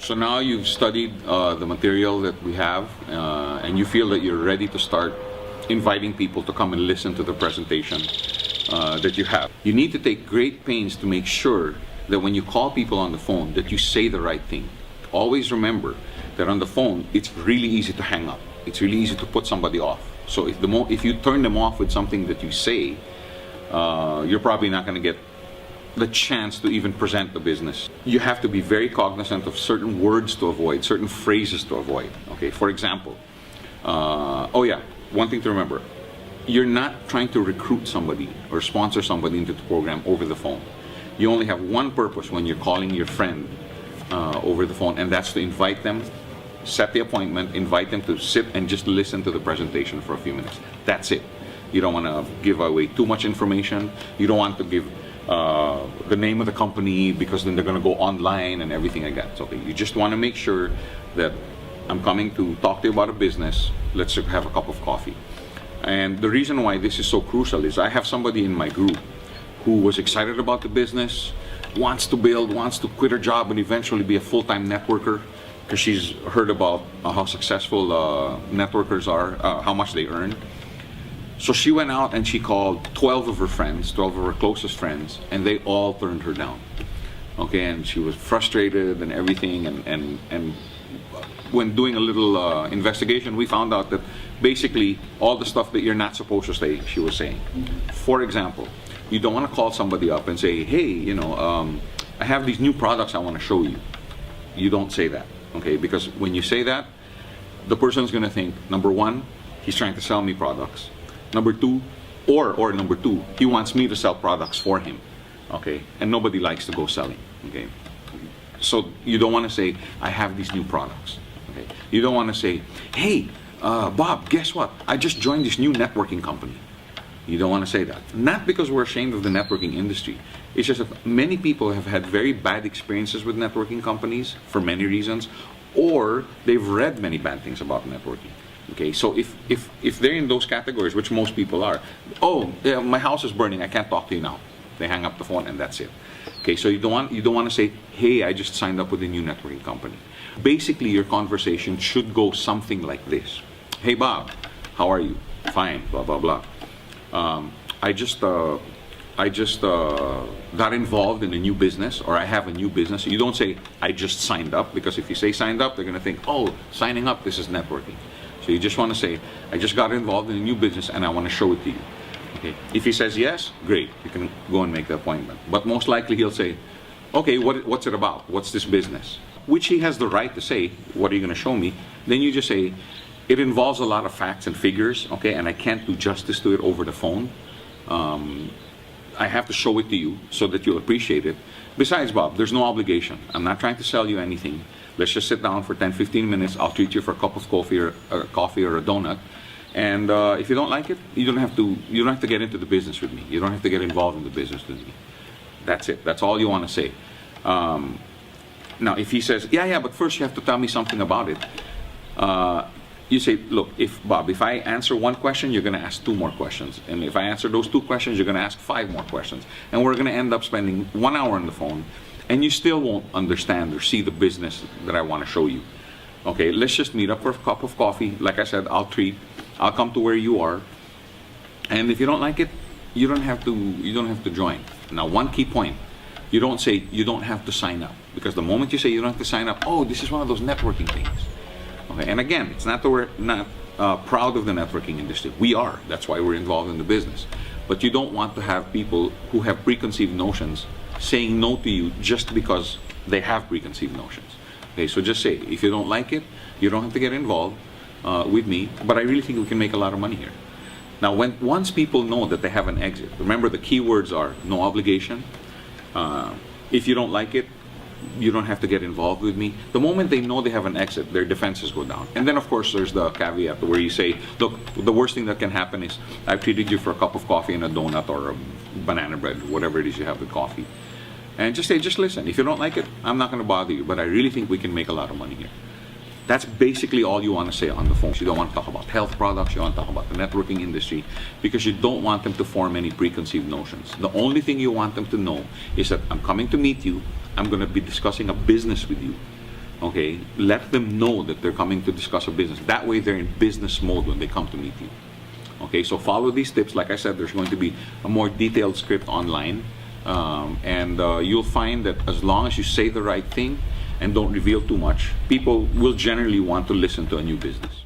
So now you've studied the material that we have and you feel that you're ready to start inviting people to come and listen to the presentation that you have. You need to take great pains to make sure that when you call people on the phone that you say the right thing. Always remember that on the phone it's really easy to hang up. It's really easy to put somebody off. So if you turn them off with something that you say, you're probably not going to get the chance to even present the business. You have to be very cognizant of certain words to avoid, certain phrases to avoid. Okay, for example, one thing to remember, you're not trying to recruit somebody or sponsor somebody into the program over the phone. You only have one purpose when you're calling your friend over the phone, and that's to invite them, set the appointment, invite them to sit and just listen to the presentation for a few minutes. That's it. You don't want to give away too much information. You don't want to give the name of the company, because then they're going to go online and everything like that. So you just want to make sure that I'm coming to talk to you about a business. Let's have a cup of coffee. And the reason why this is so crucial is I have somebody in my group who was excited about the business, wants to build, wants to quit her job and eventually be a full-time networker, because she's heard about how successful networkers are, how much they earn. So she went out and she called 12 of her friends, 12 of her closest friends, and they all turned her down. Okay, and she was frustrated and everything, and when doing a little investigation, we found out that basically all the stuff that you're not supposed to say, she was saying. For example, you don't want to call somebody up and say, hey, I have these new products I want to show you. You don't say that, okay? Because when you say that, the person's going to think, number one, he's trying to sell me products. Number two, or number two, he wants me to sell products for him, okay? And nobody likes to go selling, okay? So you don't want to say, I have these new products, okay? You don't want to say, hey, Bob, guess what? I just joined this new networking company. You don't want to say that. Not because we're ashamed of the networking industry. It's just that many people have had very bad experiences with networking companies for many reasons, or they've read many bad things about networking. Okay, so if they're in those categories, which most people are, my house is burning, I can't talk to you now. They hang up the phone and that's it. Okay, so you don't want to say, hey, I just signed up with a new networking company. Basically, your conversation should go something like this. Hey, Bob, how are you? Fine, blah, blah, blah. I just got involved in a new business, or I have a new business. You don't say, I just signed up, because if you say signed up, they're going to think, oh, signing up, this is networking. So you just want to say, I just got involved in a new business and I want to show it to you. Okay. If he says yes, great, you can go and make the appointment. But most likely he'll say, okay, what's it about? What's this business? Which he has the right to say, what are you going to show me? Then you just say, it involves a lot of facts and figures, okay, and I can't do justice to it over the phone. I have to show it to you so that you'll appreciate it. Besides, Bob, there's no obligation. I'm not trying to sell you anything. Let's just sit down for 10-15 minutes. I'll treat you for a cup of coffee or a donut. And if you don't like it, you don't have to get into the business with me. You don't have to get involved in the business with me. That's it. That's all you want to say. Now, if he says, yeah, but first you have to tell me something about it. You say, look, Bob, if I answer one question, you're going to ask two more questions. And if I answer those two questions, you're going to ask 5 more questions. And we're going to end up spending 1 hour on the phone, and you still won't understand or see the business that I want to show you. Okay, let's just meet up for a cup of coffee. Like I said, I'll come to where you are. And if you don't like it, you don't have to join. Now, one key point, you don't say you don't have to sign up. Because the moment you say you don't have to sign up, this is one of those networking things. Okay, and again, it's not that we're not proud of the networking industry. We are. That's why we're involved in the business. But you don't want to have people who have preconceived notions saying no to you just because they have preconceived notions. Okay, so just say, if you don't like it, you don't have to get involved with me, but I really think we can make a lot of money here. Now, once people know that they have an exit, remember the key words are no obligation. If you don't like it, you don't have to get involved with me. The moment they know they have an exit, their defenses go down. And then, of course, there's the caveat where you say, look, the worst thing that can happen is I've treated you for a cup of coffee and a donut or a banana bread, whatever it is you have with coffee. And just say, just listen. If you don't like it, I'm not going to bother you, but I really think we can make a lot of money here. That's basically all you want to say on the phone. You don't want to talk about health products, you want to talk about the networking industry, because you don't want them to form any preconceived notions. The only thing you want them to know is that I'm coming to meet you, I'm going to be discussing a business with you, Okay, let them know that they're coming to discuss a business. That way they're in business mode when they come to meet you. Okay, so follow these tips. Like I said, there's going to be a more detailed script online. And you'll find that as long as you say the right thing and don't reveal too much, people will generally want to listen to a new business.